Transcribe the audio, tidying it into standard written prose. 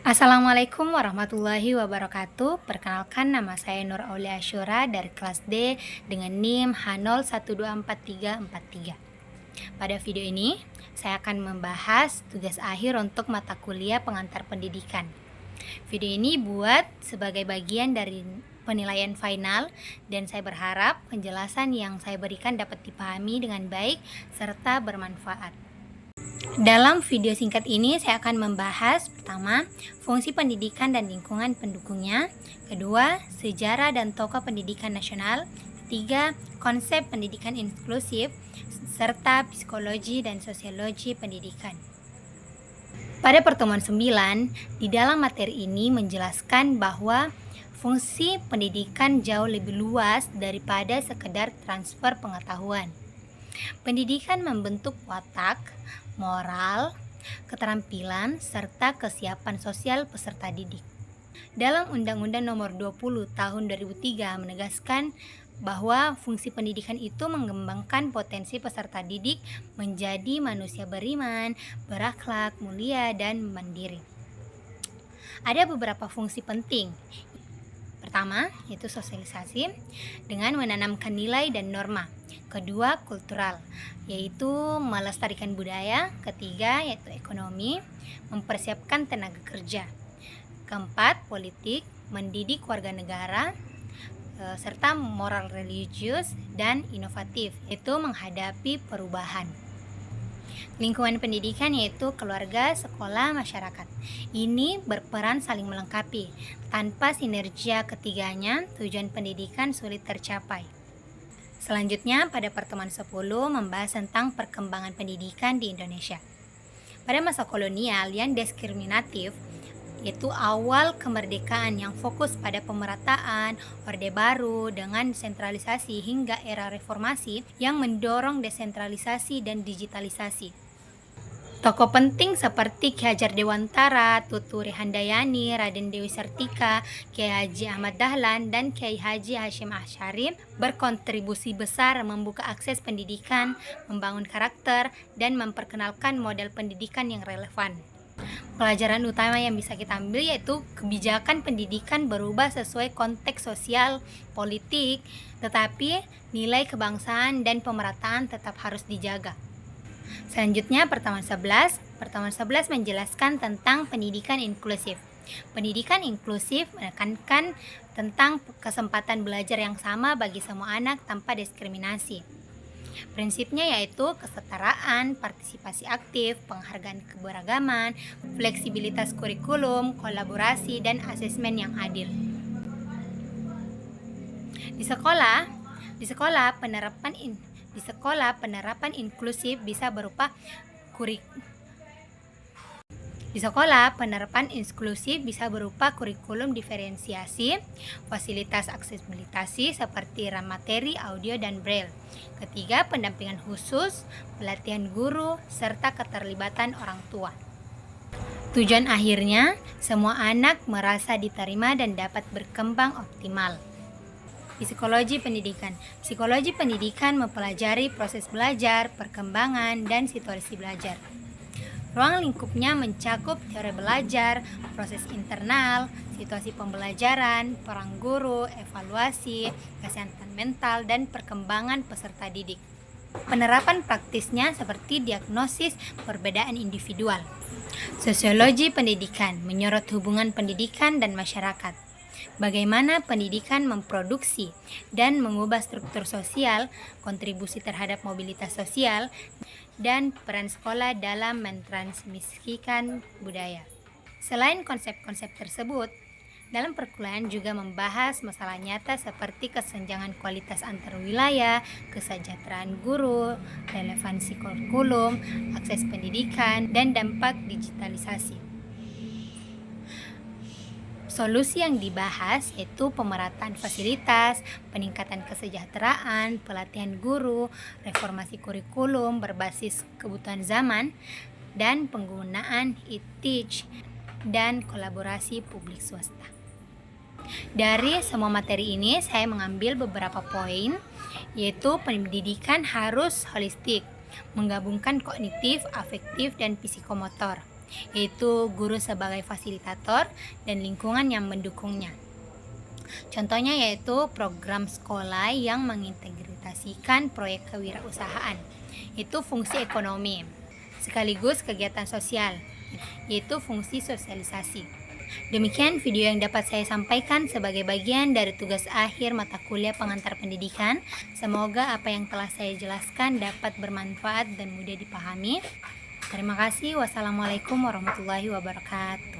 Assalamualaikum warahmatullahi wabarakatuh. Perkenalkan, nama saya Nur Aulia Asyura dari kelas D dengan NIM H01243443. Pada video ini, saya akan membahas tugas akhir untuk mata kuliah pengantar pendidikan. Video ini buat sebagai bagian dari penilaian final, dan saya berharap penjelasan yang saya berikan dapat dipahami dengan baik serta bermanfaat. Dalam video singkat ini saya akan membahas pertama, fungsi pendidikan dan lingkungan pendukungnya, kedua, sejarah dan tokoh pendidikan nasional, ketiga, konsep pendidikan inklusif, serta psikologi dan sosiologi pendidikan. Pada pertemuan 9, di dalam materi ini menjelaskan bahwa fungsi pendidikan jauh lebih luas daripada sekedar transfer pengetahuan. Pendidikan membentuk watak, moral, keterampilan, serta kesiapan sosial peserta didik. Dalam Undang-Undang Nomor 20 Tahun 2003 menegaskan bahwa fungsi pendidikan itu mengembangkan potensi peserta didik menjadi manusia beriman, berakhlak, mulia, dan mandiri. Ada beberapa fungsi penting. Pertama, yaitu sosialisasi dengan menanamkan nilai dan norma. Kedua, kultural, yaitu melestarikan budaya. Ketiga, yaitu ekonomi, mempersiapkan tenaga kerja. Keempat, politik, mendidik warga negara, serta moral religius dan inovatif, yaitu menghadapi perubahan. Lingkungan pendidikan yaitu keluarga, sekolah, masyarakat. Ini berperan saling melengkapi. Tanpa sinergia ketiganya, tujuan pendidikan sulit tercapai. Selanjutnya, pada pertemuan 10 membahas tentang perkembangan pendidikan di Indonesia. Pada masa kolonial yang diskriminatif, yaitu awal kemerdekaan yang fokus pada pemerataan, Orde Baru dengan sentralisasi hingga era reformasi yang mendorong desentralisasi dan digitalisasi. Tokoh penting seperti Ki Hajar Dewantara, Tuturi Handayani, Raden Dewi Sartika, Kiai Haji Ahmad Dahlan, dan Kiai Haji Hashim Asyari berkontribusi besar membuka akses pendidikan, membangun karakter, dan memperkenalkan model pendidikan yang relevan. Pelajaran utama yang bisa kita ambil yaitu kebijakan pendidikan berubah sesuai konteks sosial, politik, tetapi nilai kebangsaan dan pemerataan tetap harus dijaga. Selanjutnya, pertemuan 11 menjelaskan tentang pendidikan inklusif. Pendidikan inklusif menekankan tentang kesempatan belajar yang sama bagi semua anak tanpa diskriminasi. Prinsipnya yaitu kesetaraan, partisipasi aktif, penghargaan keberagaman, fleksibilitas kurikulum, kolaborasi, dan asesmen yang adil. Di sekolah penerapan inklusif bisa berupa kurikulum diferensiasi, fasilitas aksesibilitas seperti materi, audio, dan braille. Ketiga, pendampingan khusus, pelatihan guru, serta keterlibatan orang tua. Tujuan akhirnya, semua anak merasa diterima dan dapat berkembang optimal. Psikologi pendidikan mempelajari proses belajar, perkembangan, dan situasi belajar. Ruang lingkupnya mencakup teori belajar, proses internal, situasi pembelajaran, peran guru, evaluasi, kesehatan mental, dan perkembangan peserta didik. Penerapan praktisnya seperti diagnosis perbedaan individual. Sosiologi pendidikan menyorot hubungan pendidikan dan masyarakat. Bagaimana pendidikan memproduksi dan mengubah struktur sosial, kontribusi terhadap mobilitas sosial, dan peran sekolah dalam mentransmisikan budaya. Selain konsep-konsep tersebut, dalam perkuliahan juga membahas masalah nyata seperti kesenjangan kualitas antar wilayah, kesejahteraan guru, relevansi kurikulum, akses pendidikan, dan dampak digitalisasi. Solusi yang dibahas yaitu pemerataan fasilitas, peningkatan kesejahteraan, pelatihan guru, reformasi kurikulum berbasis kebutuhan zaman, dan penggunaan e-teach dan kolaborasi publik swasta. Dari semua materi ini saya mengambil beberapa poin, yaitu pendidikan harus holistik, menggabungkan kognitif, afektif, dan psikomotor. yaitu guru sebagai fasilitator dan lingkungan yang mendukungnya. Contohnya yaitu program sekolah yang mengintegrasikan proyek kewirausahaan, itu fungsi ekonomi, sekaligus kegiatan sosial, yaitu fungsi sosialisasi. Demikian video yang dapat saya sampaikan sebagai bagian dari tugas akhir mata kuliah pengantar pendidikan. Semoga apa yang telah saya jelaskan dapat bermanfaat dan mudah dipahami. Terima kasih. Wassalamualaikum warahmatullahi wabarakatuh.